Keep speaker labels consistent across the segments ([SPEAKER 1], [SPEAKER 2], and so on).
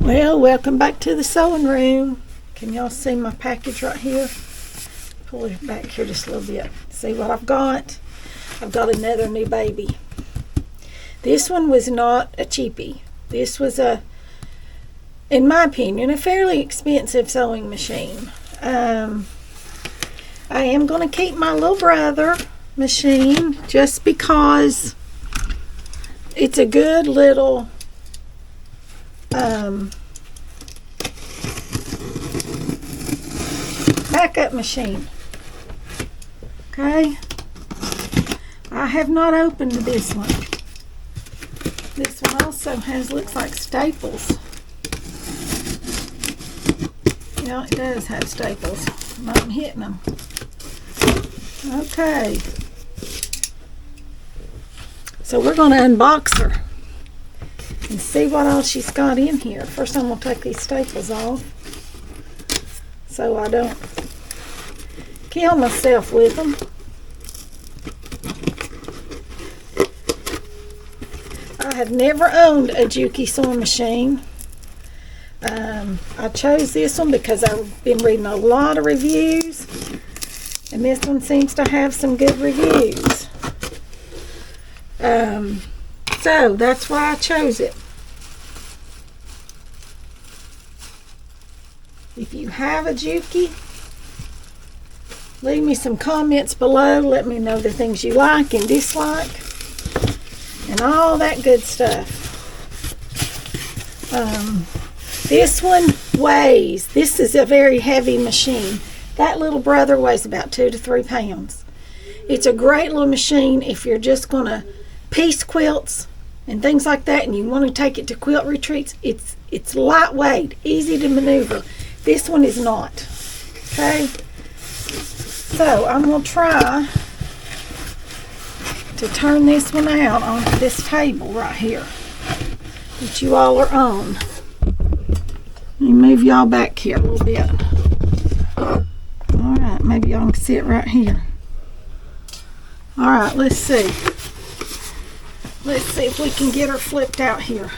[SPEAKER 1] Well, welcome back to the sewing room. Can y'all see my package right here? Pull it back here just a little bit. See what I've got? I've got another new baby. This one was not a cheapie. This was in my opinion, a fairly expensive sewing machine. I am going to keep my little brother machine just because it's a good little backup machine. Okay, I have not opened this one. This one also looks like staples. Yeah, it does have staples. I'm not hitting them. Okay, so we're going to unbox her and see what else she's got in here. First, I'm going to take these staples off so I don't kill myself with them. I have never owned a Juki sewing machine. I chose this one because I've been reading a lot of reviews, and this one seems to have some good reviews. So that's why I chose it. If you have a Juki, leave me some comments below. Let me know the things you like and dislike and all that good stuff. This one weighs, this is a very heavy machine. That little brother weighs about 2 to 3 pounds. It's a great little machine if you're just going to piece quilts and things like that, and you want to take it to quilt retreats. It's lightweight, easy to maneuver. This one is not. Okay, so I'm going to try to turn this one out onto this table right here that you all are on. Let me move y'all back here a little bit. Alright, maybe y'all can sit right here. Alright, let's see. Let's see if we can get her flipped out here.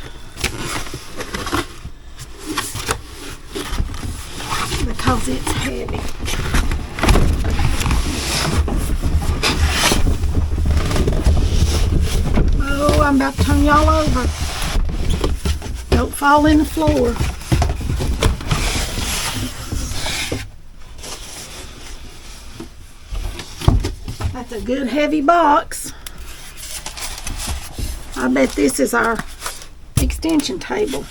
[SPEAKER 1] Because it's heavy. Oh, I'm about to turn y'all over. Don't fall in the floor. That's a good heavy box. I bet this is our extension table.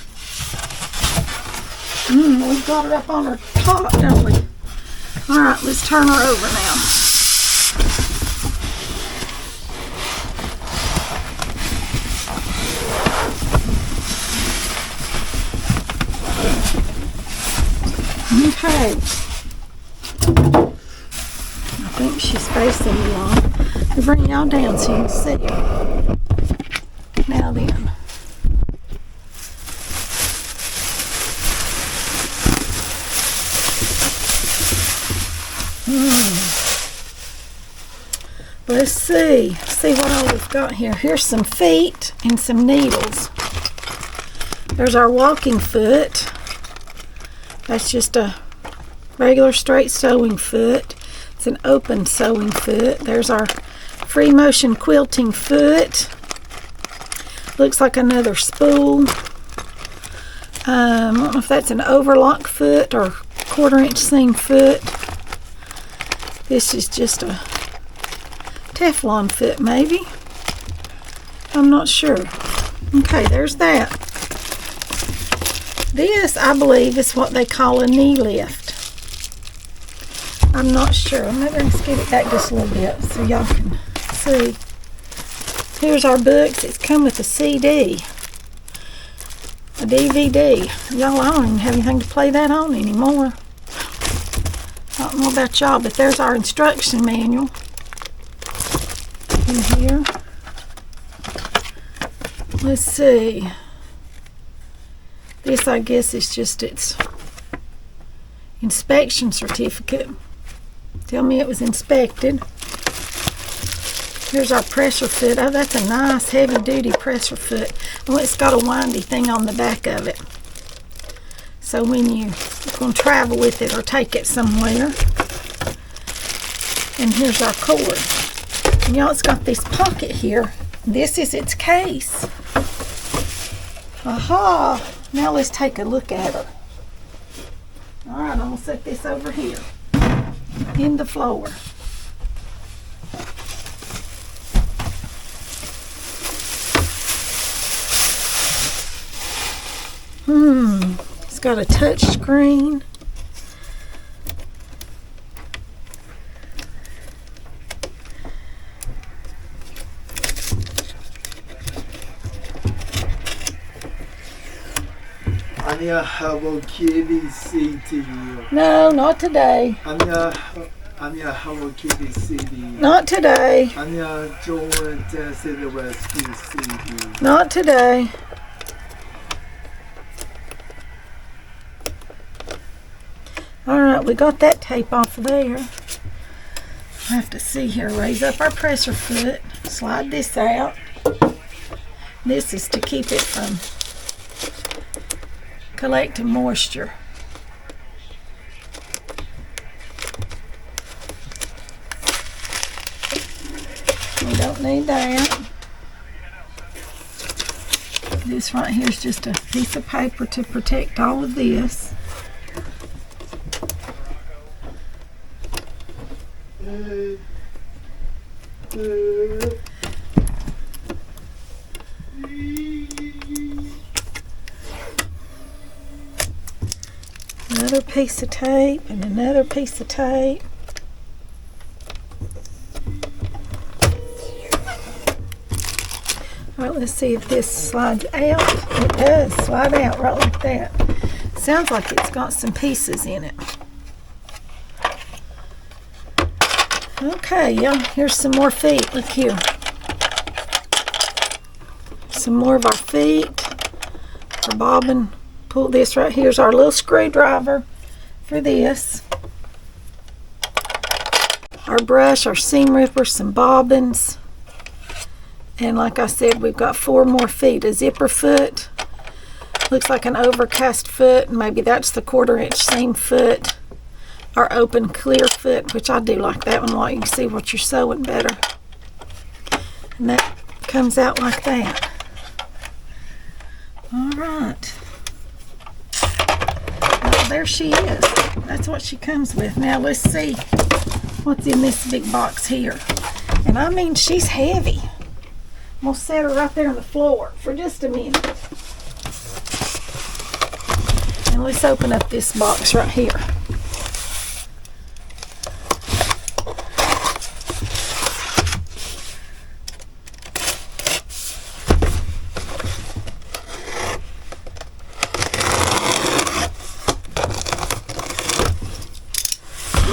[SPEAKER 1] We've got it up on our top, don't we? Alright, let's turn her over now. Okay. I think she's facing me long. Let me bring y'all down so you can see her. Now then. Let's see what all we've got here. Here's some feet and some needles. There's our walking foot. That's just a regular straight sewing foot. It's an open sewing foot. There's our free motion quilting foot. Looks like another spool. I don't know if that's an overlock foot or 1/4 inch seam foot. This is just a Teflon foot, maybe. I'm not sure. Okay, there's that. This, I believe, is what they call a knee lift. I'm not sure. I'm going to scoot it back just a little bit so y'all can see. Here's our books. It's come with a CD. A DVD. Y'all, I don't even have anything to play that on anymore. I don't know about y'all, but there's our instruction manual in here. Let's see. This, I guess, is just its inspection certificate. Tell me it was inspected. Here's our presser foot. Oh, that's a nice heavy-duty presser foot. Oh, it's got a windy thing on the back of it. so when you're going to travel with it or take it somewhere. And here's our cord. And y'all, it's got this pocket here. This is its case. Aha! Now let's take a look at her. Alright, I'm going to set this over here in the floor. It's got a touch screen.
[SPEAKER 2] Anya, Hello Kitty CD.
[SPEAKER 1] No, not today.
[SPEAKER 2] Anya, Hello Kitty CD.
[SPEAKER 1] Not today.
[SPEAKER 2] Anya, Joan City Rescue CD.
[SPEAKER 1] Not today. Alright, we got that tape off of there. I have to see here. Raise up our presser foot. Slide this out. This is to keep it from collecting moisture. We don't need that. This right here is just a piece of paper to protect all of this. Another piece of tape and another piece of tape. Alright, let's see if this slides out. It does slide out right like that. Sounds like it's got some pieces in it. Okay, yeah, here's some more feet. Look here. Some more of our feet. Our bobbin. Pull this right here's our little screwdriver for this. Our brush, our seam ripper, some bobbins. And like I said, we've got 4 more feet. A zipper foot. Looks like an overcast foot. Maybe that's the 1/4 inch seam foot. Our open clear foot, which I do like that one, like you can see what you're sewing better. And that comes out like that. Alright. Well, there she is. That's what she comes with. Now let's see what's in this big box here. And I mean, she's heavy. I'm going to set her right there on the floor for just a minute. And let's open up this box right here.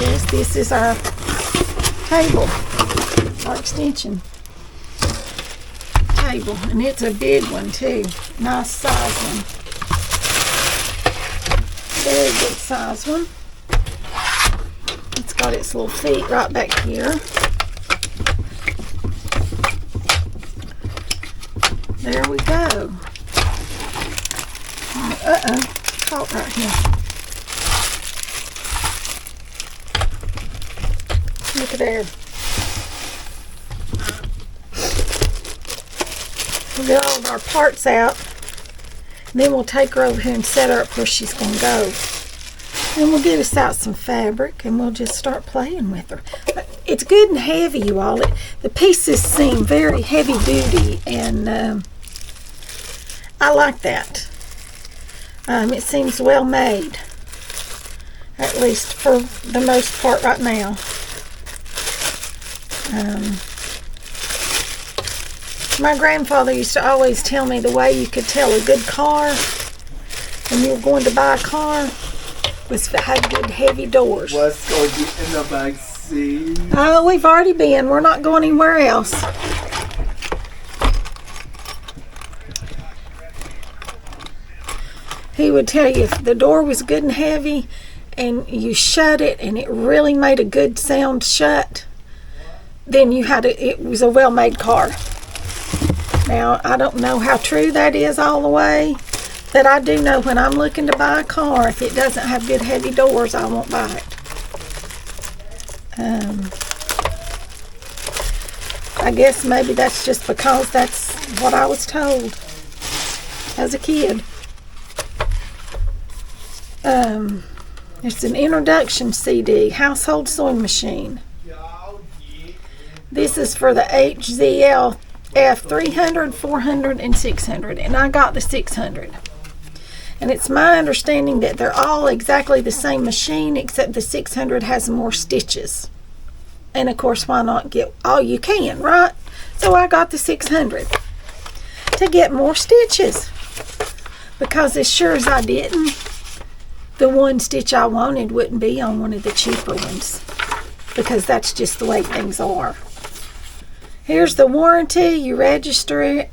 [SPEAKER 1] Yes, this is our table, our extension table, and it's a big one too. Nice size one. Very good size one. It's got its little feet right back here. There we go. Uh-oh, caught right here. Look at there. We'll get all of our parts out. And then we'll take her over here and set her up where she's going to go. And we'll get us out some fabric and we'll just start playing with her. It's good and heavy, you all. The pieces seem very heavy duty, and I like that. It seems well made, at least for the most part right now. My grandfather used to always tell me the way you could tell a good car when you were going to buy a car was if it had good heavy doors.
[SPEAKER 2] Let's go get in the back seat.
[SPEAKER 1] Oh, we've already been. We're not going anywhere else. He would tell you if the door was good and heavy and you shut it and it really made a good sound shut, then it was a well-made car. Now, I don't know how true that is all the way, that I do know when I'm looking to buy a car, if it doesn't have good heavy doors, I won't buy it. I guess maybe that's just because that's what I was told as a kid. It's an introduction CD, household sewing machine. This is for the HZL F300, 400, and 600, and I got the 600. And it's my understanding that they're all exactly the same machine, except the 600 has more stitches. And of course, why not get all you can, right? So I got the 600 to get more stitches, because as sure as I didn't, the one stitch I wanted wouldn't be on one of the cheaper ones, because that's just the way things are. Here's the warranty. You register it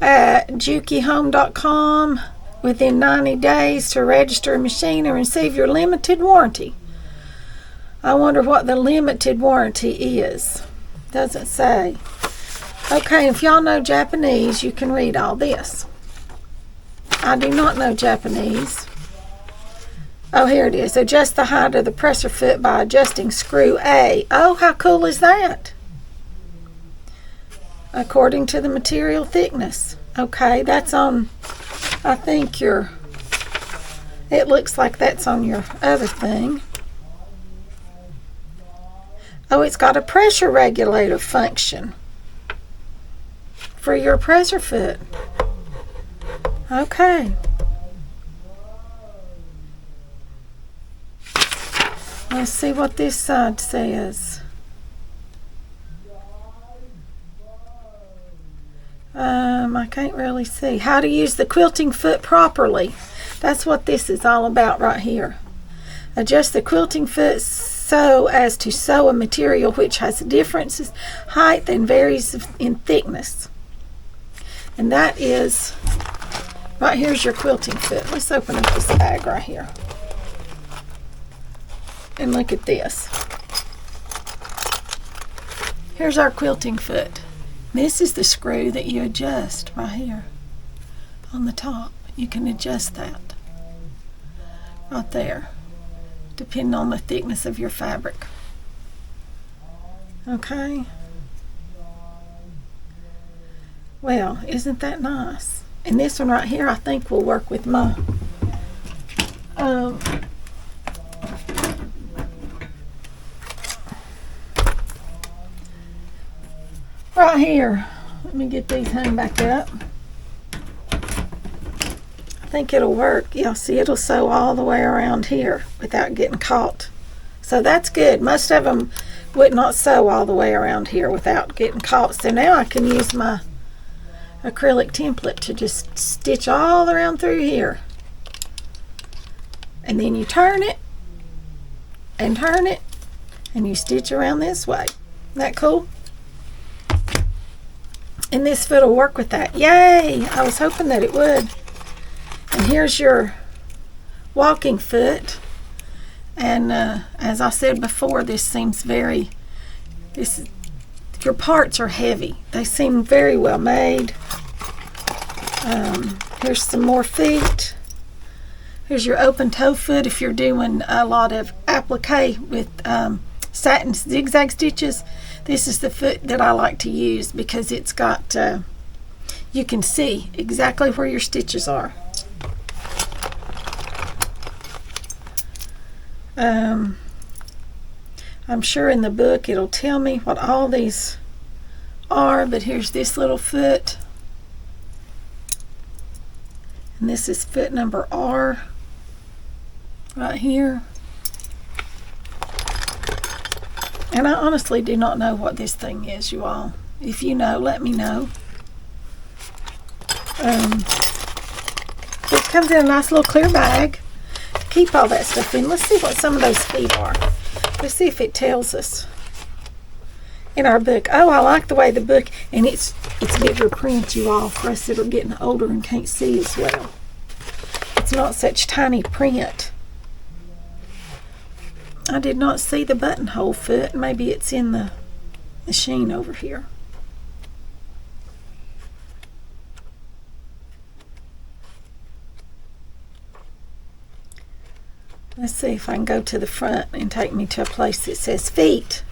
[SPEAKER 1] at jukihome.com within 90 days to register a machine and receive your limited warranty. I wonder what the limited warranty is. Doesn't say. Okay, if y'all know Japanese, you can read all this. I do not know Japanese. Oh, here it is. Adjust the height of the presser foot by adjusting screw A. Oh, how cool is that? According to the material thickness. Okay, that's on, I think it looks like that's on your other thing. Oh, it's got a pressure regulator function for your presser foot. Okay. Let's see what this side says. I can't really see. How to use the quilting foot properly. That's what this is all about right here. Adjust the quilting foot so as to sew a material which has differences, height, and varies in thickness. And that is, right here's your quilting foot. Let's open up this bag right here. And look at this. Here's our quilting foot. This is the screw that you adjust right here on the top. You can adjust that right there, depending on the thickness of your fabric. Okay. Well, isn't that nice? And this one right here, I think will work with my right here. Let me get these hung back up. I think it'll work. Yeah, see, it'll sew all the way around here without getting caught. So that's good. Most of them would not sew all the way around here without getting caught. So now I can use my acrylic template to just stitch all around through here. And then you turn it and turn it and you stitch around this way. Isn't that cool? And this foot will work with that. Yay! I was hoping that it would. And here's your walking foot. And as I said before, this seems very, your parts are heavy. They seem very well made. Here's some more feet. Here's your open toe foot if you're doing a lot of applique with satin zigzag stitches. This is the foot that I like to use because it's got, you can see exactly where your stitches are. I'm sure in the book it'll tell me what all these are, but here's this little foot. And this is foot number R right here. And I honestly do not know what this thing is, you all. If you know, let me know. This comes in a nice little clear bag to keep all that stuff in. Let's see what some of those feet are. Let's see if it tells us in our book. Oh, I like the way the book, and it's bigger print, you all, for us that are getting older and can't see as well. It's not such tiny print. I did not see the buttonhole foot. Maybe it's in the machine over here. Let's see if I can go to the front and take me to a place that says feet.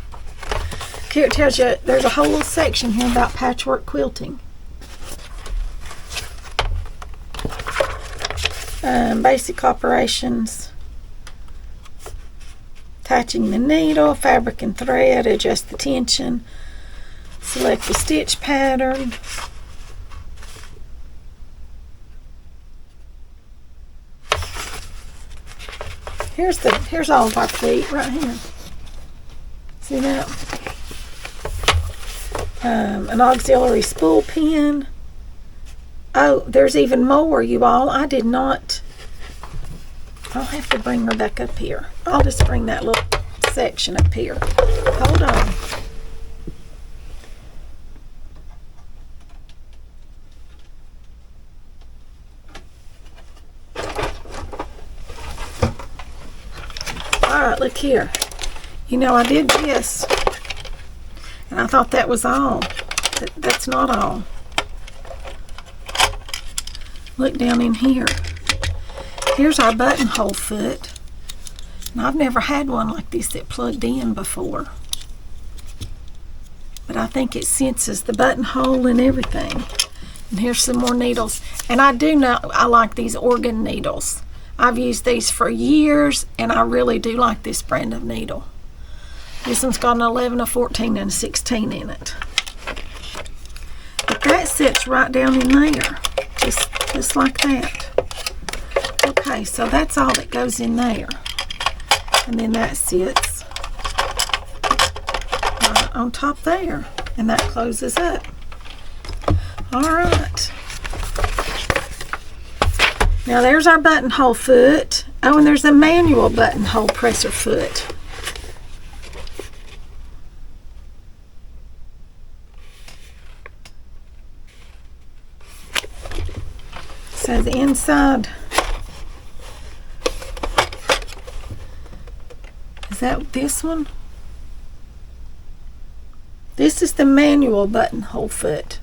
[SPEAKER 1] Here it tells you there's a whole little section here about patchwork quilting. Basic operations. Attaching the needle, fabric and thread, adjust the tension, select the stitch pattern. Here's all of our feet right here. See that? An auxiliary spool pin. Oh, there's even more, you all. I did not. I'll have to bring her back up here. I'll just bring that little section up here. Hold on. Alright, look here. You know, I did this, and I thought that was all. That's not all. Look down in here. Here's our buttonhole foot. And I've never had one like this that plugged in before. But I think it senses the buttonhole and everything. And here's some more needles. And I do know I like these organ needles. I've used these for years, and I really do like this brand of needle. This one's got an 11, a 14, and a 16 in it. But that sits right down in there, just like that. Okay, so that's all that goes in there. And then that sits right on top there. And that closes up. Alright. Now there's our buttonhole foot. Oh, and there's a manual buttonhole presser foot. So the inside, is that this one? This is the manual buttonhole foot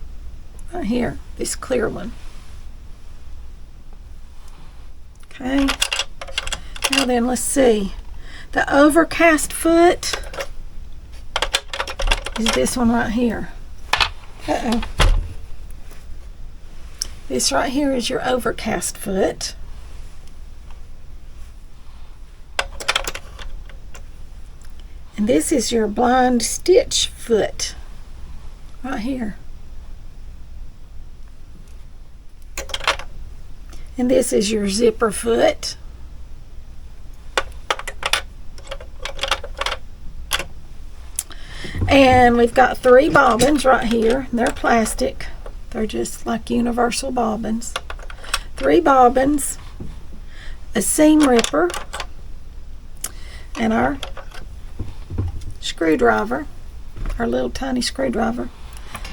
[SPEAKER 1] right here, this clear one. Okay, now then let's see. The overcast foot is this one right here. Uh-oh. This right here is your overcast foot. And this is your blind stitch foot right here. And this is your zipper foot. And we've got 3 bobbins right here. They're plastic. They're just like universal bobbins. 3 bobbins, a seam ripper, and our screwdriver, our little tiny screwdriver.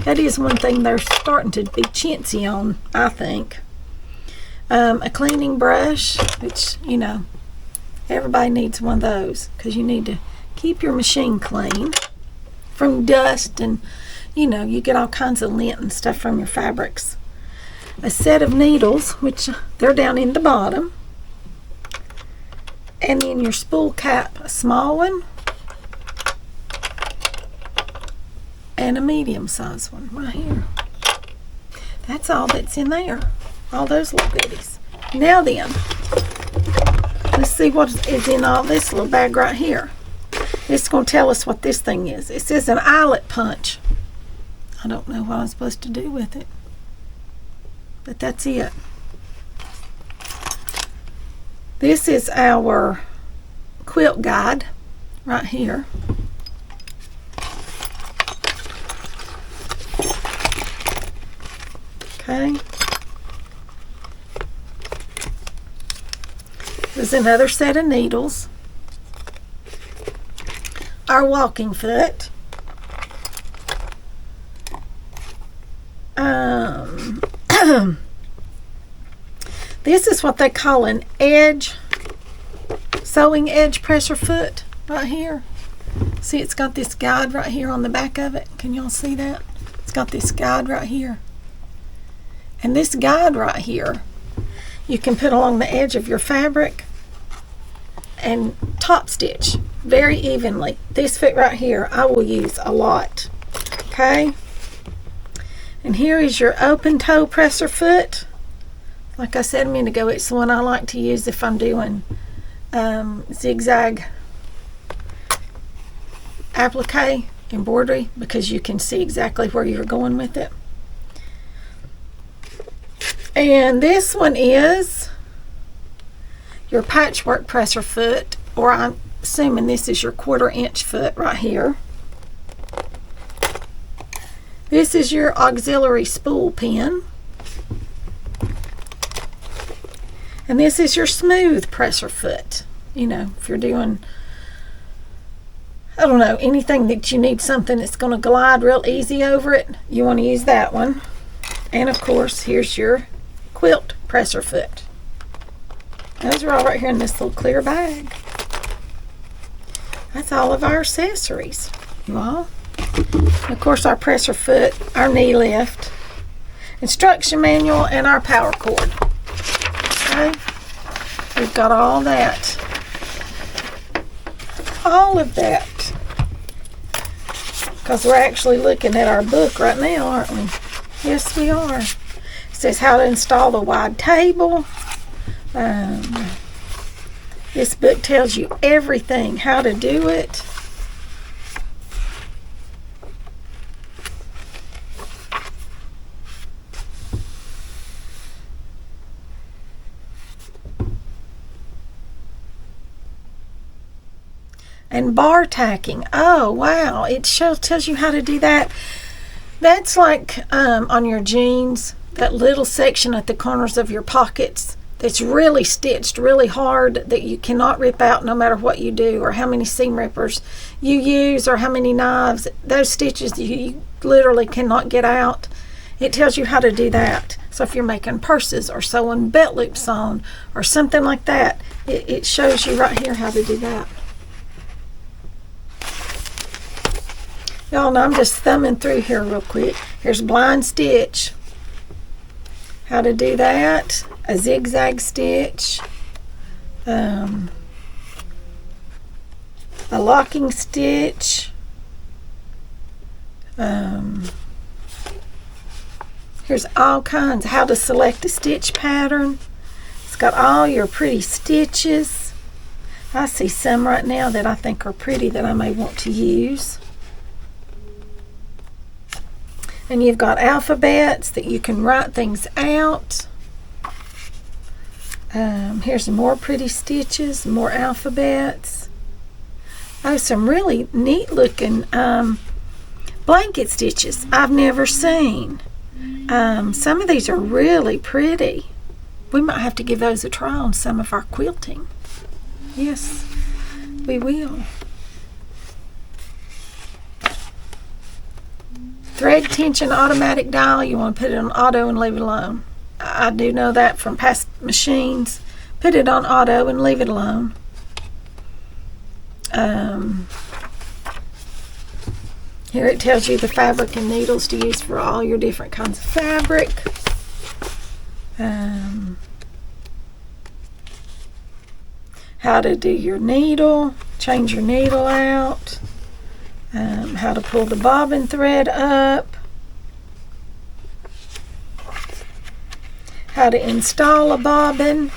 [SPEAKER 1] That is one thing they're starting to be chintzy on, I think. A cleaning brush, which, you know, everybody needs one of those because you need to keep your machine clean from dust, and you know, you get all kinds of lint and stuff from your fabrics. A set of needles, which they're down in the bottom. And then your spool cap, a small one and a medium sized one right here. That's all that's in there. All those little goodies. Now then, let's see what is in all this little bag right here. It's going to tell us what this thing is. It says an eyelet punch. I don't know what I'm supposed to do with it, but that's it. This is our quilt guide right here. Okay. There's another set of needles. Our walking foot. This is what they call an sewing edge pressure foot right here. See, it's got this guide right here on the back of it. Can y'all see that? It's got this guide right here. And this guide right here, you can put along the edge of your fabric, and top stitch very evenly. This foot right here I will use a lot. Okay, and here is your open toe presser foot. Like I said a minute ago, it's the one I like to use if I'm doing zigzag applique embroidery, because you can see exactly where you're going with it. And this one is your patchwork presser foot, or I'm assuming this is your 1/4 inch foot right here. This is your auxiliary spool pin. And this is your smooth presser foot. You know, if you're doing, I don't know, anything that you need something that's going to glide real easy over it, you want to use that one. And of course, here's your quilt presser foot. Those are all right here in this little clear bag. That's all of our accessories, you all. And of course, our presser foot, our knee lift, instruction manual, and our power cord. Okay, we've got all that. All of that. Because we're actually looking at our book right now, aren't we? Yes, we are. It says how to install the wide table. This book tells you everything, how to do it. And bar tacking. Oh wow, it tells you how to do that. That's like on your jeans, that little section at the corners of your pockets that's really stitched really hard, that you cannot rip out no matter what you do, or how many seam rippers you use, or how many knives. Those stitches you literally cannot get out. It tells you how to do that. So if you're making purses or sewing belt loops on or something like that, it shows you right here how to do that. Y'all know I'm just thumbing through here real quick. Here's blind stitch. How to do that. A zigzag stitch. A locking stitch. Here's all kinds. How to select a stitch pattern. It's got all your pretty stitches. I see some right now that I think are pretty that I may want to use. And you've got alphabets that you can write things out. Here's some more pretty stitches, more alphabets. Oh, some really neat looking blanket stitches I've never seen. Some of these are really pretty. We might have to give those a try on some of our quilting. Yes, we will. Thread tension automatic dial. You want to put it on auto and leave it alone. I do know that from past machines. Put it on auto and leave it alone. Here it tells you the fabric and needles to use for all your different kinds of fabric. How to do your needle, change your needle out. How to pull the bobbin thread up, how to install a bobbin,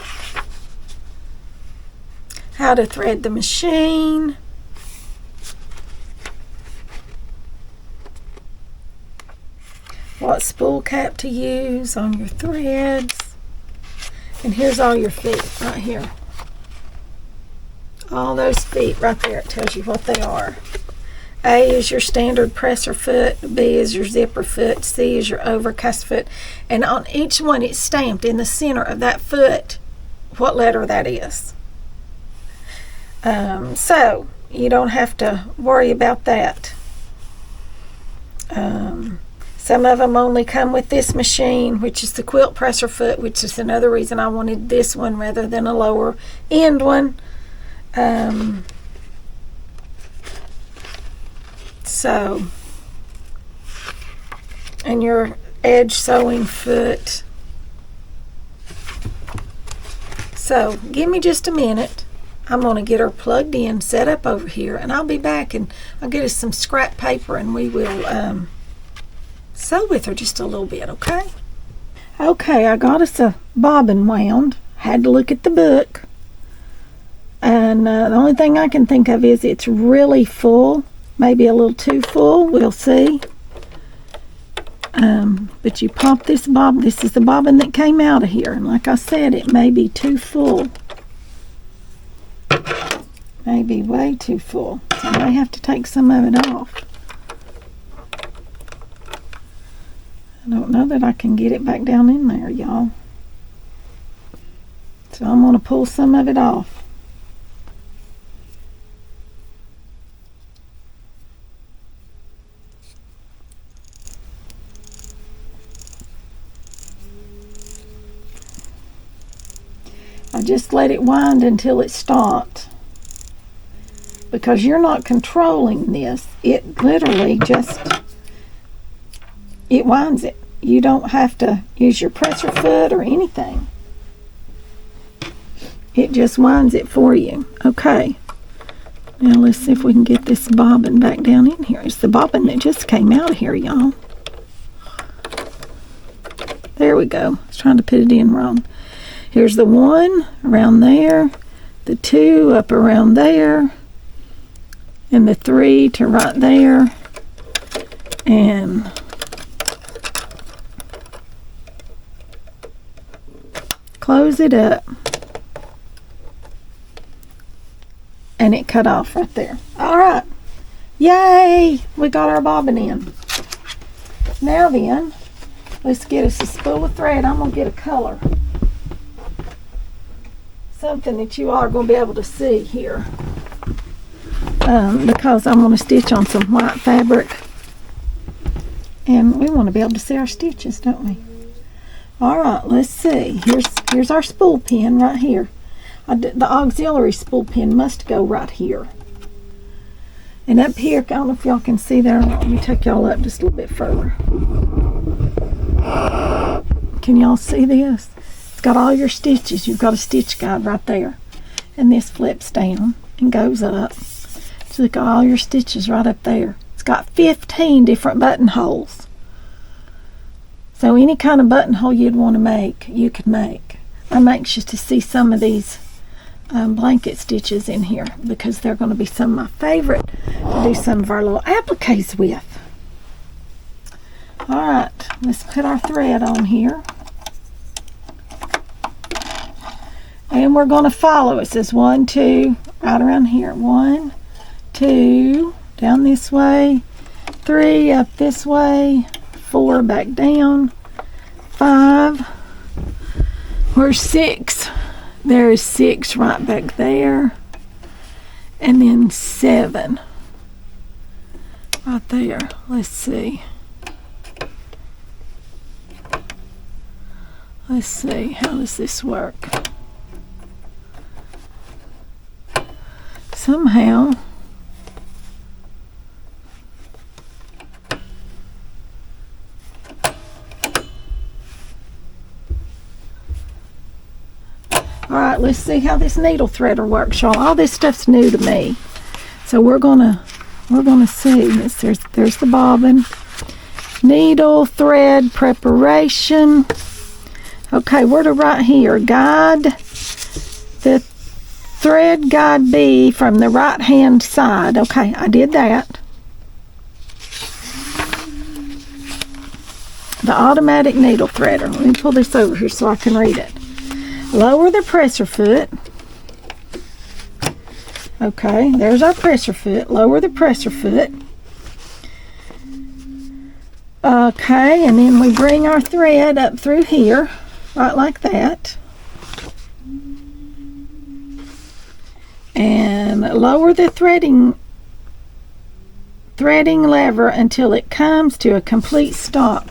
[SPEAKER 1] how to thread the machine, what spool cap to use on your threads, and here's all your feet right here. All those feet right there, it tells you what they are. A is your standard presser foot, B is your zipper foot, C is your overcast foot, and on each one it's stamped in the center of that foot what letter that is. So you don't have to worry about that. Some of them only come with this machine, which is the quilt presser foot, which is another reason I wanted this one rather than a lower end one. So, and your edge sewing foot. So, give me just a minute. I'm going to get her plugged in, set up over here, and I'll be back and I'll get us some scrap paper and we will sew with her just a little bit, okay? Okay, I got us a bobbin wound. Had to look at the book. And the only thing I can think of is it's really full. Maybe a little too full. We'll see. But you pop this bobbin. This is the bobbin that came out of here. And like I said, it may be too full. Maybe way too full. So I may have to take some of it off. I don't know that I can get it back down in there, y'all. So I'm going to pull some of it off. I just let it wind until it stopped. Because you're not controlling this. It literally just, it winds it. You don't have to use your presser foot or anything. It just winds it for you. Okay. Now let's see if we can get this bobbin back down in here. It's the bobbin that just came out of here, y'all. There we go. I was trying to put it in wrong. Here's the one around there, the two up around there, and the three to right there, and close it up, and it cut off right there. All right, yay, we got our bobbin in. Now then, let's get us a spool of thread. I'm gonna get a color. Something that you are going to be able to see here, because I'm going to stitch on some white fabric, and we want to be able to see our stitches, don't we? All right, let's see. Here's our spool pin right here. The auxiliary spool pin must go right here, and up here, I don't know if y'all can see there. Let me take y'all up just a little bit further. Can y'all see this? It's got all your stitches. You've got a stitch guide right there. And this flips down and goes up. So you've got all your stitches right up there. It's got 15 different buttonholes. So any kind of buttonhole you'd want to make, you could make. I'm anxious to see some of these blanket stitches in here, because they're going to be some of my favorite to do some of our little appliques with. Alright, let's put our thread on here. And we're going to follow. It says 1, 2, right around here. 1, 2, down this way. 3, up this way. 4, back down. 5. Where's 6? There is 6 right back there. And then 7. Right there. Let's see. Let's see. How does this work? Somehow alright, let's see how this needle threader works, y'all. All this stuff's new to me, so we're gonna see. There's the bobbin, needle thread preparation. Okay, where to right here? Guide the thread guide B from the right hand side. Okay, I did that. The automatic needle threader. Let me pull this over here so I can read it. Lower the presser foot. Okay, there's our presser foot. Lower the presser foot. Okay, and then we bring our thread up through here, right like that. And lower the threading lever until it comes to a complete stop.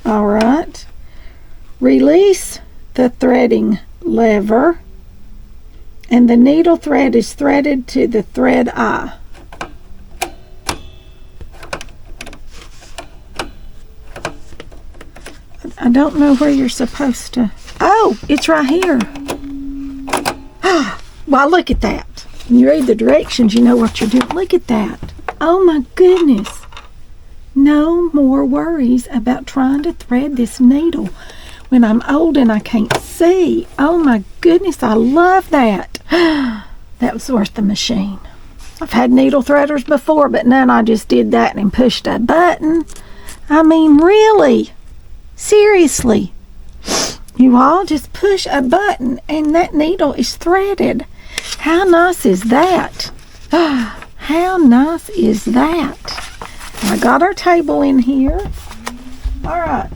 [SPEAKER 1] All right. Release the threading lever, and the needle thread is threaded to the thread eye. I don't know where you're supposed to. Oh, it's right here. Well, look at that. When you read the directions, you know what you're doing. Look at that. Oh my goodness. No more worries about trying to thread this needle when I'm old and I can't see. Oh my goodness, I love that. That was worth the machine. I've had needle threaders before, but none. I just did that and pushed a button. I mean, really? Seriously? You all just push a button and that needle is threaded. How nice is that? How nice is that? I got our table in here. All right.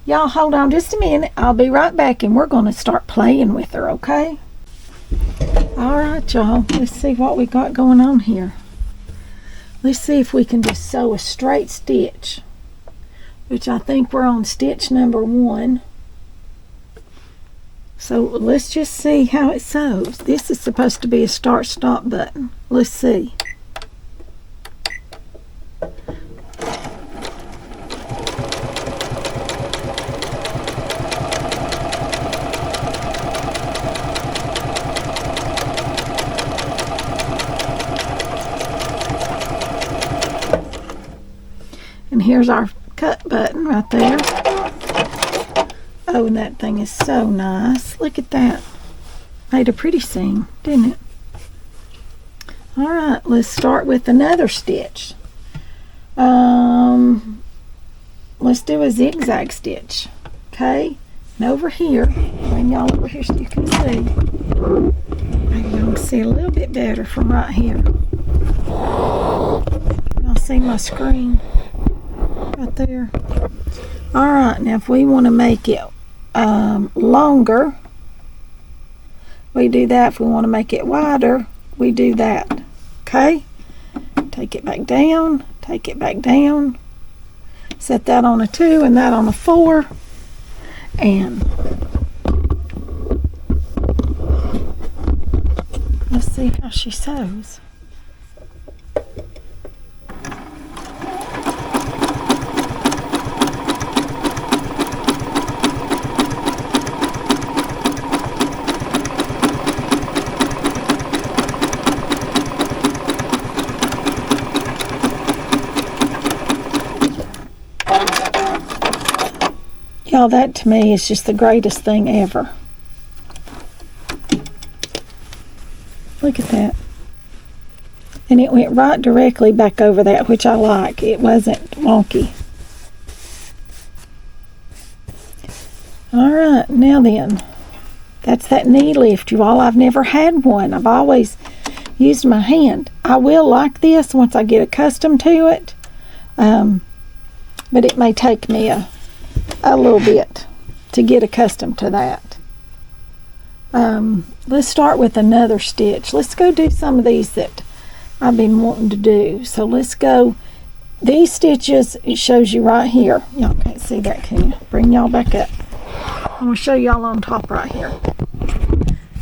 [SPEAKER 1] Y'all hold on just a minute. I'll be right back and we're going to start playing with her, okay? All right, y'all. Let's see what we got going on here. Let's see if we can just sew a straight stitch, which I think we're on stitch number 1. So let's just see how it sews. This is supposed to be a start-stop button. Let's see. And here's our cut button right there. Oh, and that thing is so nice. Look at that. Made a pretty seam, didn't it? All right, let's start with another stitch. Let's do a zigzag stitch. Okay, and over here, bring y'all over here so you can see. Maybe y'all can see a little bit better from right here. Y'all see my screen right there? All right, now if we want to make it longer, we do that. If we want to make it wider, we do that. Okay, take it back down, take it back down, set that on a 2 and that on a 4, and let's see how she sews. Y'all, that to me is just the greatest thing ever. Look at that. And it went right directly back over that, which I like. It wasn't wonky. All right, now then, that's that knee lift, you all. I've never had one. I've always used my hand. I will like this once I get accustomed to it, but it may take me a little bit to get accustomed to that. Let's start with another stitch. Let's go do some of these that I've been wanting to do. So let's go. These stitches, it shows you right here. Y'all can't see that, can you? Bring y'all back up. I'm going to show y'all on top right here.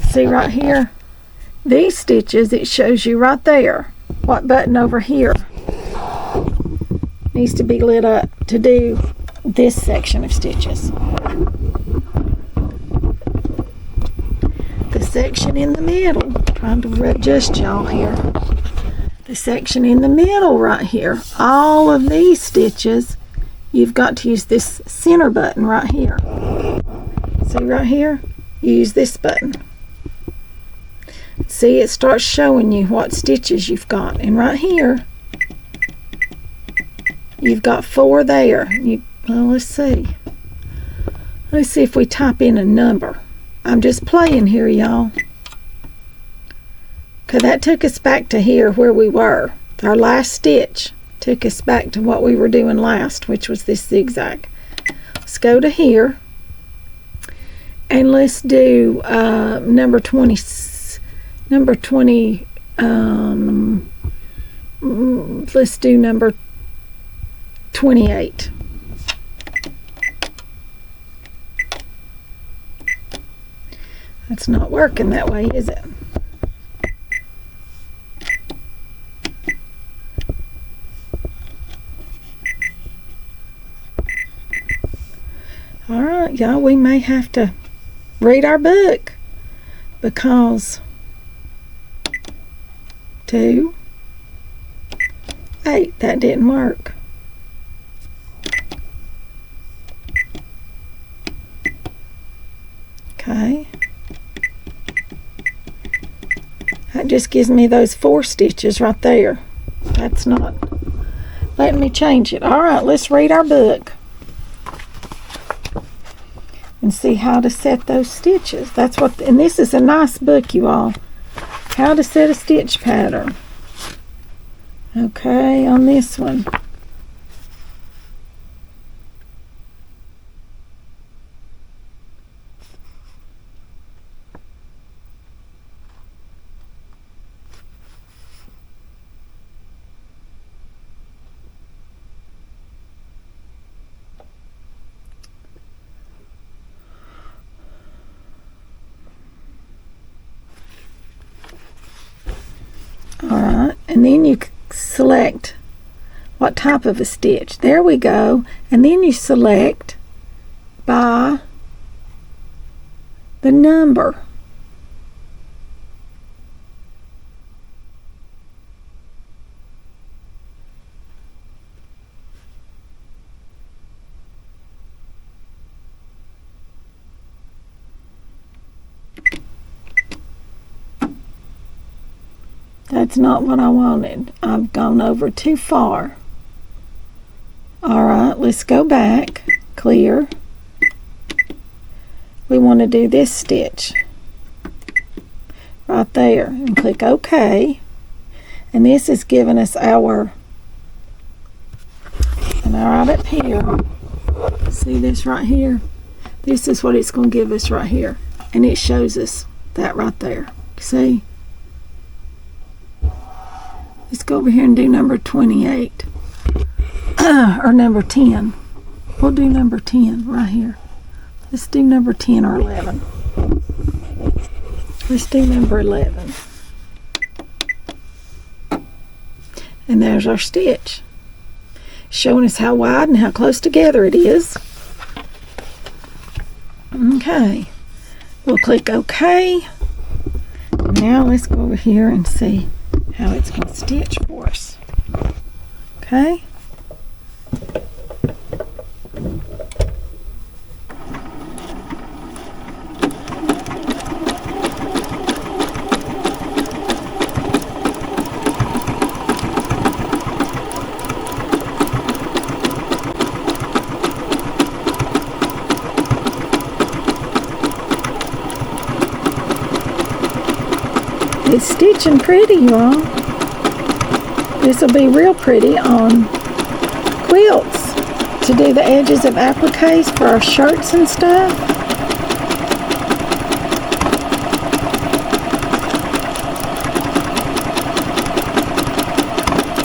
[SPEAKER 1] See right here? These stitches, it shows you right there what button over here needs to be lit up to do this section of stitches. The section in the middle, trying to adjust y'all here. The section in the middle right here, all of these stitches, you've got to use this center button right here. See right here? You use this button. See, it starts showing you what stitches you've got. And right here, you've got 4 there. Well, let's see. Let's see if we type in a number. I'm just playing here, y'all. Okay, that took us back to here where we were. Our last stitch took us back to what we were doing last, which was this zigzag. Let's go to here. And let's do number 20. Let's do number 28. That's not working that way, is it? All right, y'all, we may have to read our book. because 2, 8, that didn't work. Okay. That just gives me those 4 stitches right there. That's not letting me change it. All right, let's read our book and see how to set those stitches. That's what, and this is a nice book, you all. How to set a stitch pattern. Okay, on this one. Alright, and then you select what type of a stitch. There we go. And then you select by the number. That's not what I wanted. I've gone over too far. Alright, let's go back. Clear. We want to do this stitch right there and click OK. And this is giving us our, and right up here, see this right here? This is what it's going to give us right here. And it shows us that right there. See? Let's go over here and do number 28 or number 10. We'll do number 10 right here. Let's do number 10 or 11. Let's do number 11. And there's our stitch, showing us how wide and how close together it is. Okay, we'll click OK. Now let's go over here and see how it's going to stitch for us. Okay. It's stitching pretty, you all. This will be real pretty on quilts to do the edges of appliques for our shirts and stuff.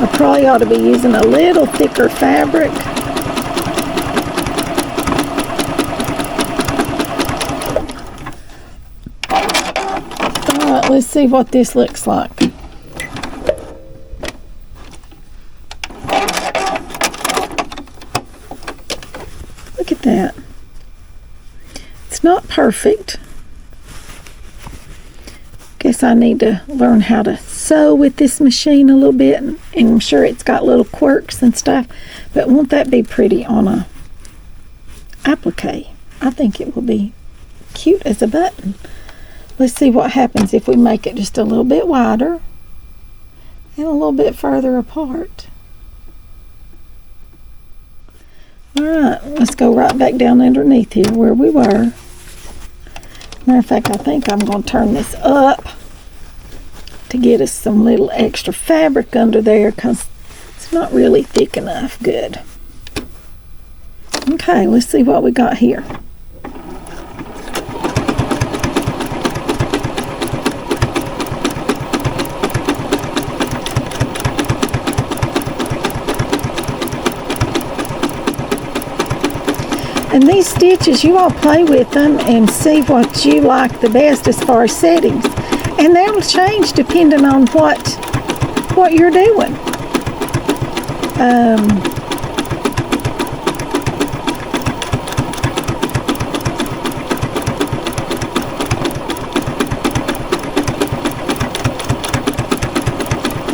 [SPEAKER 1] I probably ought to be using a little thicker fabric. Alright, let's see what this looks like. Look at that. It's not perfect. Guess I need to learn how to sew with this machine a little bit, and I'm sure it's got little quirks and stuff, but won't that be pretty on a applique? I think it will be cute as a button. Let's see what happens if we make it just a little bit wider and a little bit further apart. Alright, let's go right back down underneath here where we were. Matter of fact, I think I'm going to turn this up to get us some little extra fabric under there because it's not really thick enough. Good. Okay, let's see what we got here. And these stitches, you all play with them and see what you like the best as far as settings. And that'll change depending on what you're doing.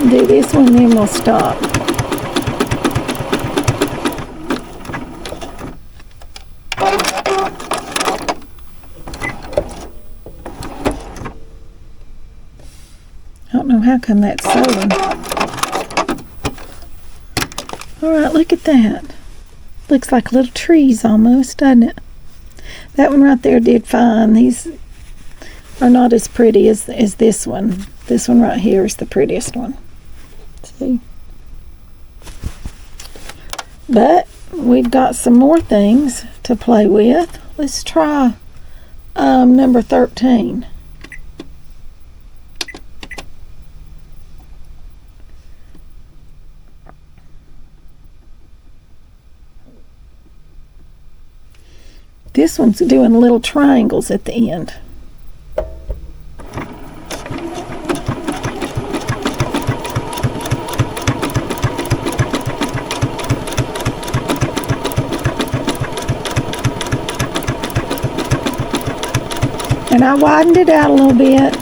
[SPEAKER 1] Do this one, then we'll stop. I don't know how come that's sewing. Alright, look at that. Looks like little trees almost, doesn't it? That one right there did fine. These are not as pretty as this one. This one right here is the prettiest one. See? But we've got some more things to play with. Let's try number 13. This one's doing little triangles at the end. And I widened it out a little bit,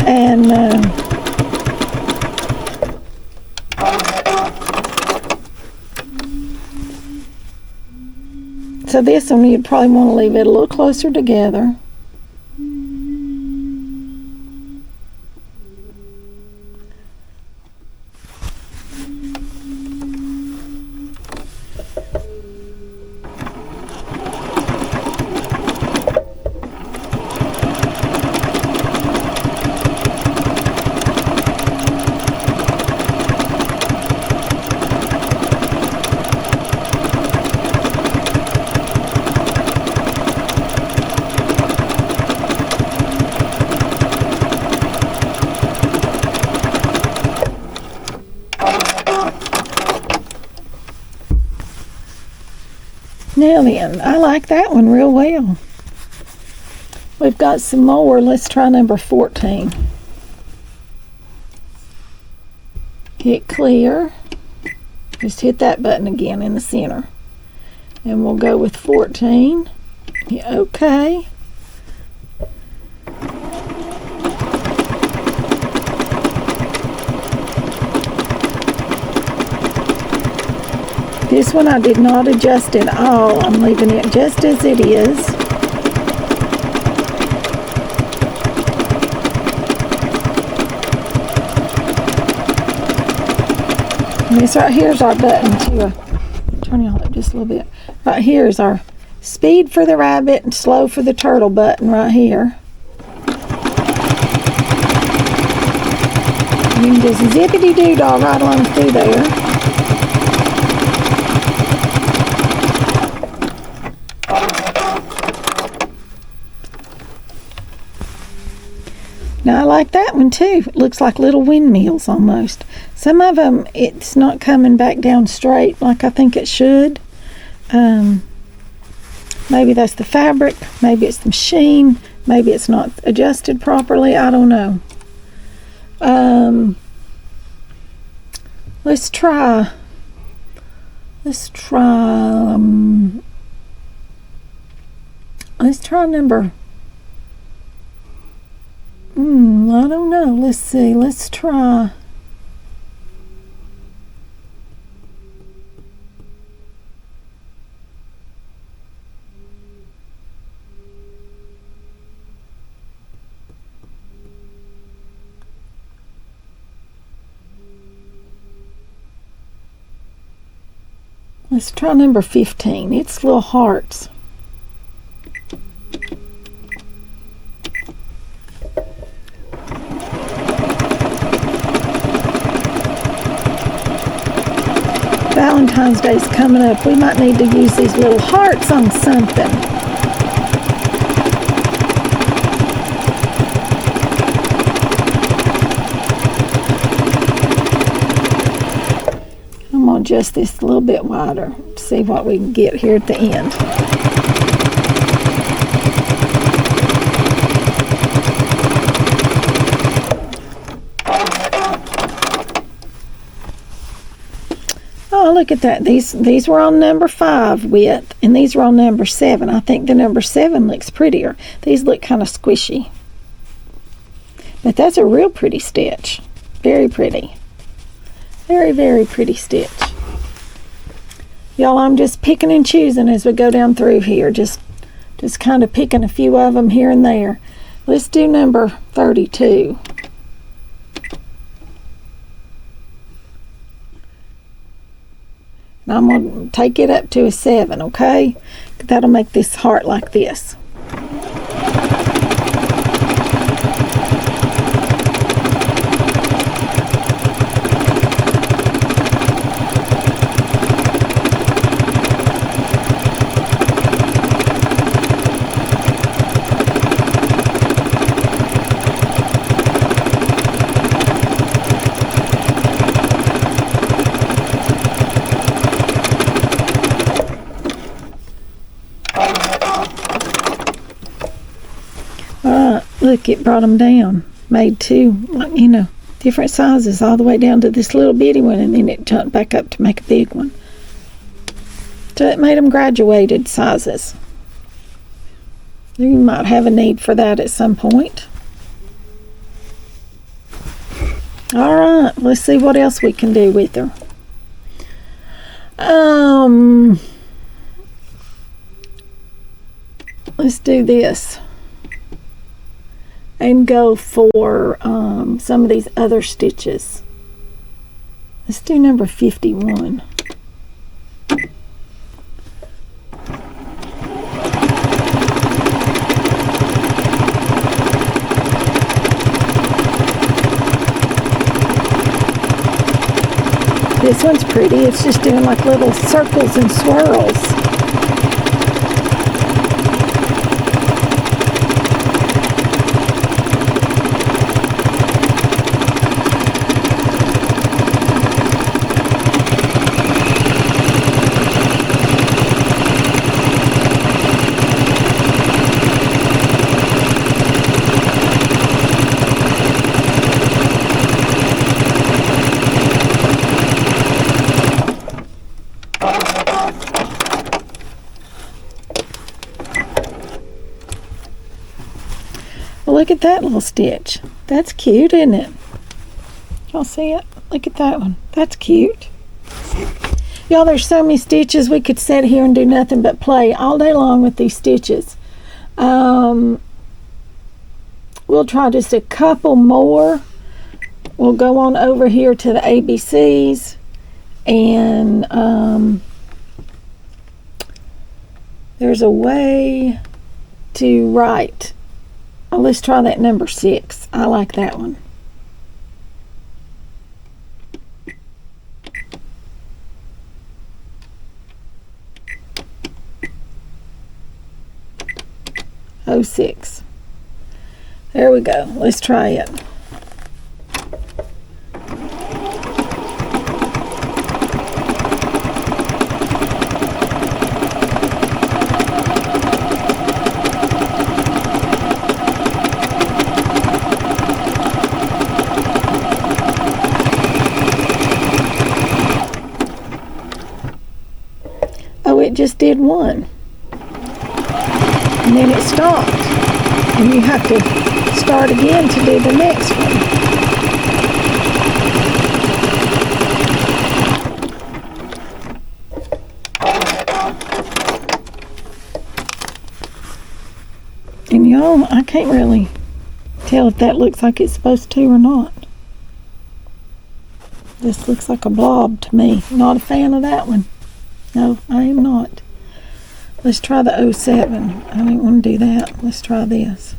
[SPEAKER 1] and so this one you'd probably want to leave it a little closer together. Now then, I like that one real well. We've got some more. Let's try number 14. Hit clear. Just hit that button again in the center. And we'll go with 14. Hit OK. This one I did not adjust at all. I'm leaving it just as it is. And this right here is our button to turn y'all up just a little bit. Right here is our speed for the rabbit and slow for the turtle button right here. You can just zippity-doo-dah right along through there. Now I like that one too. It looks like little windmills almost. Some of them, it's not coming back down straight like I think it should. Maybe that's the fabric. Maybe it's the machine. Maybe it's not adjusted properly. I don't know. Let's try number I don't know. Let's see. Let's try. Let's try number 15. It's little hearts. Valentine's Day's coming up. We might need to use these little hearts on something. I'm going to adjust this a little bit wider. See what we can get here at the end. Oh, look at that. These were on number 5 width, and these were on number 7. I think the number 7 looks prettier. These look kind of squishy. But that's a real pretty stitch. Very pretty. Very, very pretty stitch. Y'all, I'm just picking and choosing as we go down through here. Just kind of picking a few of them here and there. Let's do number 32. And I'm going to take it up to a 7, okay? That'll make this heart like this. Look, it brought them down. Made two, you know, different sizes all the way down to this little bitty one, and then it jumped back up to make a big one. So it made them graduated sizes. You might have a need for that at some point. All right, let's see what else we can do with her. Let's do this. And go for some of these other stitches. Let's do number 51. This one's pretty. It's just doing like little circles and swirls. Look at that little stitch. That's cute, isn't it? Y'all see it? Look at that one. That's cute. Y'all, there's so many stitches. We could sit here and do nothing but play all day long with these stitches. We'll try just a couple more. We'll go on over here to the ABCs, and there's a way to write. Oh, let's try that number 6. I like that one. Oh, 6. There we go. Let's try it. It just did one, and then it stopped, and you have to start again to do the next one. And y'all, I can't really tell if that looks like it's supposed to or not. This looks like a blob to me. Not a fan of that one. No, I am not. Let's try the 07. I don't want to do that. Let's try this.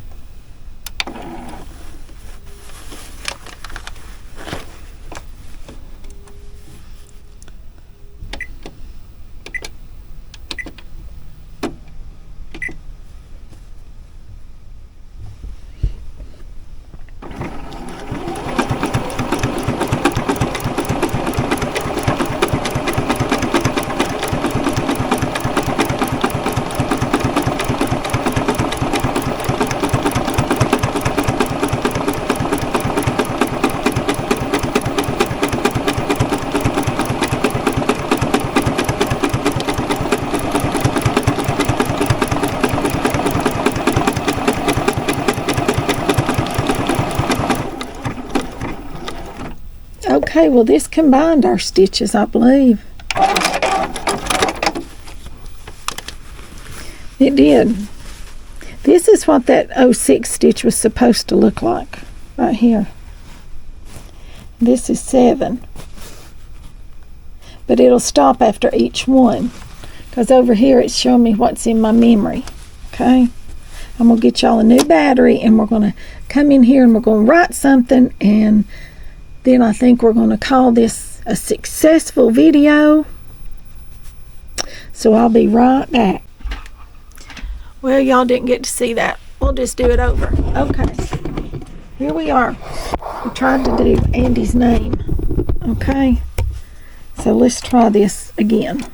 [SPEAKER 1] Okay, well this combined our stitches, I believe. It did. This is what that 06 stitch was supposed to look like, right here. This is 7. But it'll stop after each one, because over here it's showing me what's in my memory. Okay, I'm gonna get y'all a new battery, and we're gonna come in here and we're gonna write something, and then I think we're gonna call this a successful video. So I'll be right back. Well, y'all didn't get to see that. We'll just do it over. Okay, here we are. We tried to do Andy's name. Okay, so let's try this again.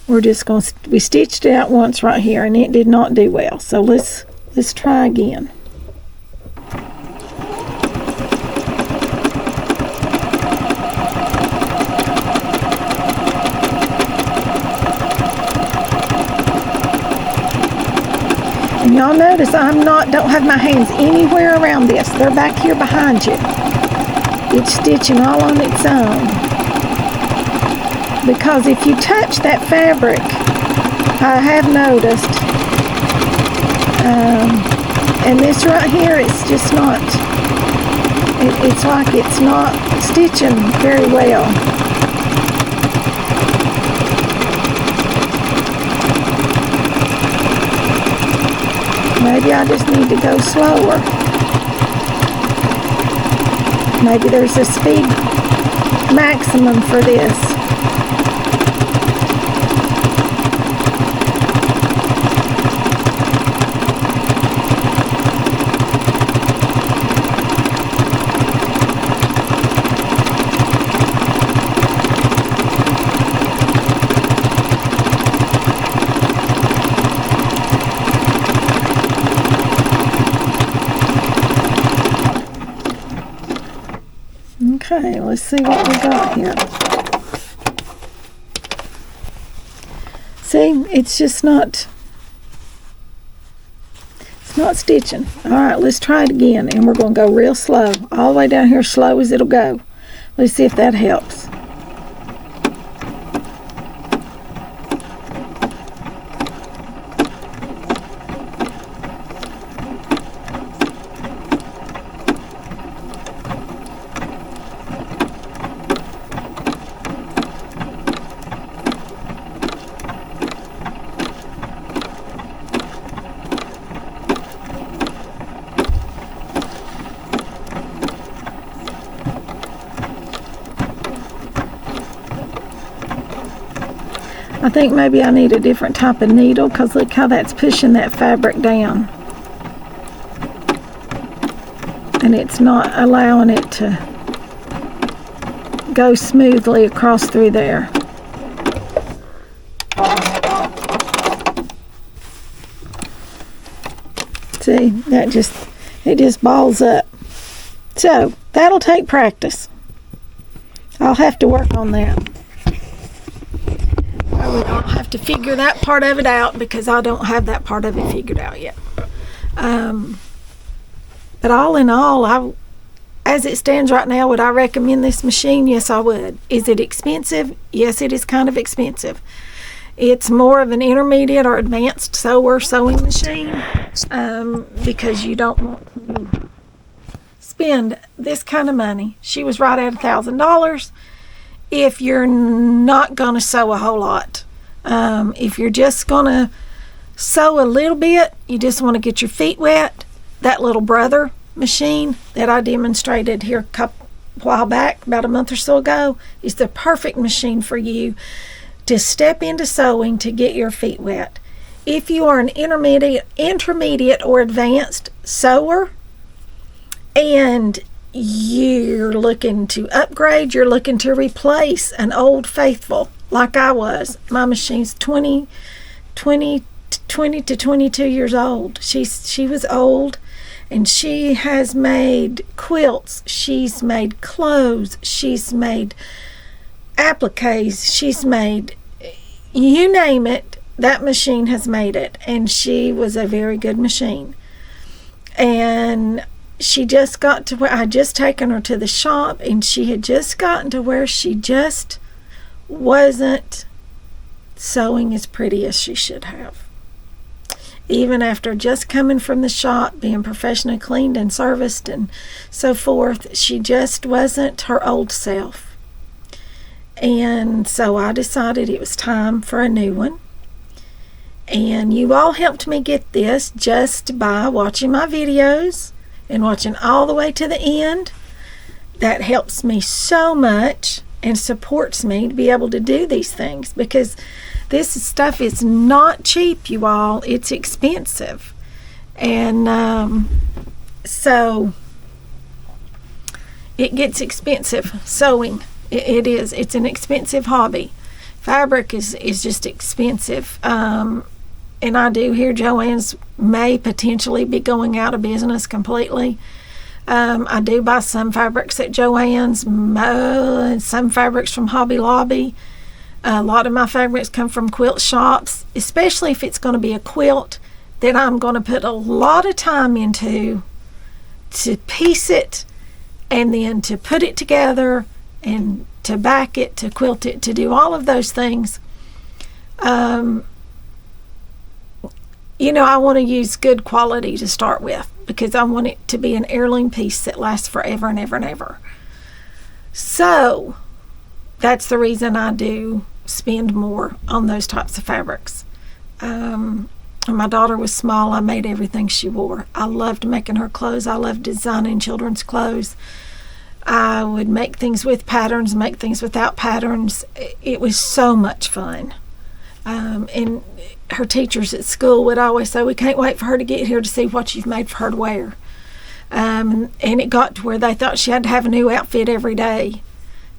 [SPEAKER 1] We're just going to, we stitched it out once right here and it did not do well. So let's try again. And y'all notice don't have my hands anywhere around this. They're back here behind you. It's stitching all on its own. Because if you touch that fabric, I have noticed, and this right here, it's just not, it's like it's not stitching very well. Maybe I just need to go slower. Maybe there's a speed maximum for this. Okay, let's see what we got here. See, it's just not, it's not stitching. All right, let's try it again, and we're going to go real slow, all the way down here, slow as it'll go. Let's see if that helps. I think maybe I need a different type of needle, because look how that's pushing that fabric down. And it's not allowing it to go smoothly across through there. See, it just balls up. So, that'll take practice. I'll have to work on that. I'll have to figure that part of it out, because I don't have that part of it figured out yet. But all in all, as it stands right now, would I recommend this machine? Yes, I would. Is it expensive? Yes, it is kind of expensive. It's more of an intermediate or advanced sewing machine, because you don't want to spend this kind of money. She was right at $1,000. If you're not going to sew a whole lot. If you're just going to sew a little bit, you just want to get your feet wet, that little brother machine that I demonstrated here a while back, about a month or so ago, is the perfect machine for you to step into sewing to get your feet wet. If you are an intermediate or advanced sewer, and you're looking to upgrade, you're looking to replace an old faithful like I was. My machine's 20 to 22 years old. She was old, and she has made quilts, she's made clothes, she's made appliques, she's made, you name it, that machine has made it. And she was a very good machine. And she just got to where I had just taken her to the shop, and she had just gotten to where she just wasn't sewing as pretty as she should have. Even after just coming from the shop, being professionally cleaned and serviced and so forth, she just wasn't her old self. And so I decided it was time for a new one. And you all helped me get this just by watching my videos and watching all the way to the end. That helps me so much and supports me to be able to do these things, because this stuff is not cheap, you all. It's expensive. And so it gets expensive sewing. It is. It's an expensive hobby. Fabric is just expensive. And I do hear Joann's may potentially be going out of business completely. I do buy some fabrics at Joann's, some fabrics from Hobby Lobby. A lot of my fabrics come from quilt shops, especially if it's going to be a quilt that I'm going to put a lot of time into to piece it, and then to put it together, and to back it, to quilt it, to do all of those things. You know, I want to use good quality to start with, because I want it to be an heirloom piece that lasts forever and ever and ever. So that's the reason I do spend more on those types of fabrics. When my daughter was small, I made everything she wore. I loved making her clothes. I loved designing children's clothes. I would make things with patterns, make things without patterns. It was so much fun. And her teachers at school would always say, "We can't wait for her to get here to see what you've made for her to wear." And it got to where they thought she had to have a new outfit every day.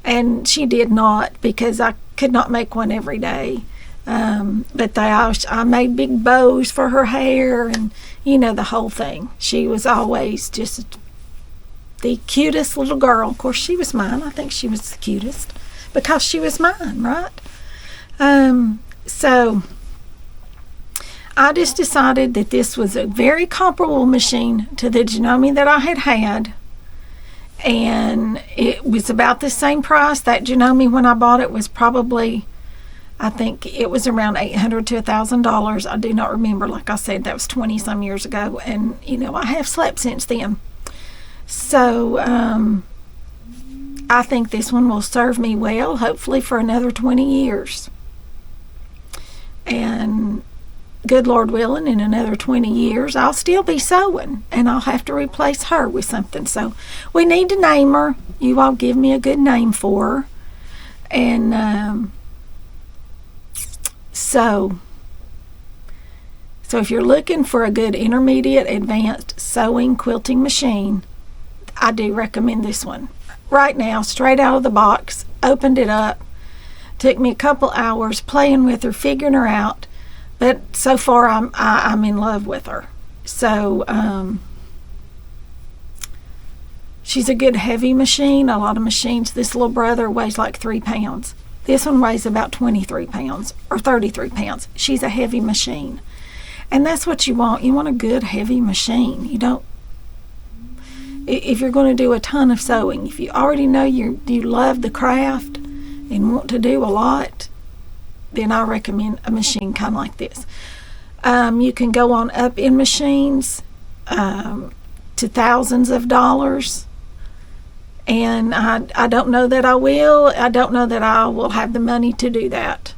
[SPEAKER 1] And she did not, because I could not make one every day. But I made big bows for her hair, and, you know, the whole thing. She was always just the cutest little girl. Of course, she was mine. I think she was the cutest because she was mine, right? So I just decided that this was a very comparable machine to the Janome that I had. And it was about the same price. That Janome, when I bought it, was probably, I think it was around $800 to $1,000. I do not remember. Like I said, that was 20 some years ago. And, you know, I have slept since then. So I think this one will serve me well, hopefully for another 20 years. And good Lord willing, in another 20 years, I'll still be sewing, and I'll have to replace her with something. So we need to name her. You all give me a good name for her. And so if you're looking for a good intermediate advanced sewing quilting machine, I do recommend this one. Right now, straight out of the box, opened it up. Took me a couple hours playing with her, figuring her out, but so far I'm in love with her. So she's a good heavy machine. A lot of machines, this little brother weighs like 3 pounds. This one weighs about 23 pounds or 33 pounds. She's a heavy machine, and that's what you want. You want a good heavy machine. You don't. If you're going to do a ton of sewing, if you already know you love the craft and want to do a lot, then I recommend a machine kind of like this. You can go on up in machines to thousands of dollars, and I don't know that I will. I don't know that I will have the money to do that.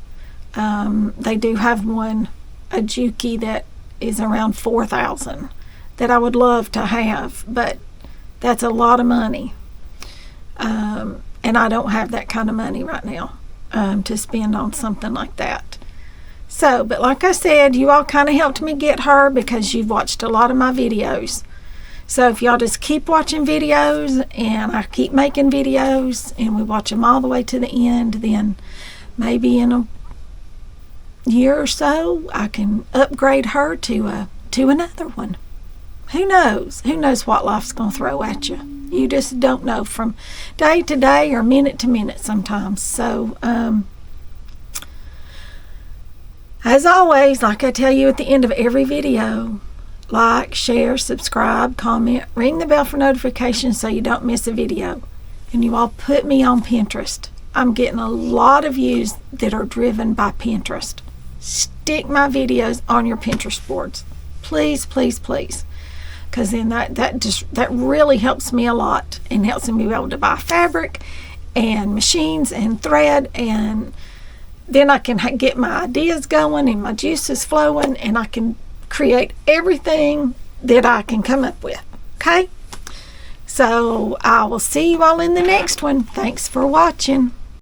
[SPEAKER 1] They do have one, a Juki, that is around $4,000 that I would love to have, but that's a lot of money. And I don't have that kind of money right now to spend on something like that. So, but like I said, you all kind of helped me get her because you've watched a lot of my videos. So if y'all just keep watching videos, and I keep making videos, and we watch them all the way to the end, then maybe in a year or so I can upgrade her to another one. Who knows? Who knows what life's going to throw at you? You just don't know from day to day or minute to minute sometimes. So, as always, like I tell you at the end of every video, like, share, subscribe, comment, ring the bell for notifications so you don't miss a video. And you all put me on Pinterest. I'm getting a lot of views that are driven by Pinterest. Stick my videos on your Pinterest boards. Please, please, please. Because then that really helps me a lot and helps me be able to buy fabric and machines and thread, and then I can get my ideas going and my juices flowing, and I can create everything that I can come up with. Okay? So I will see you all in the next one. Thanks for watching.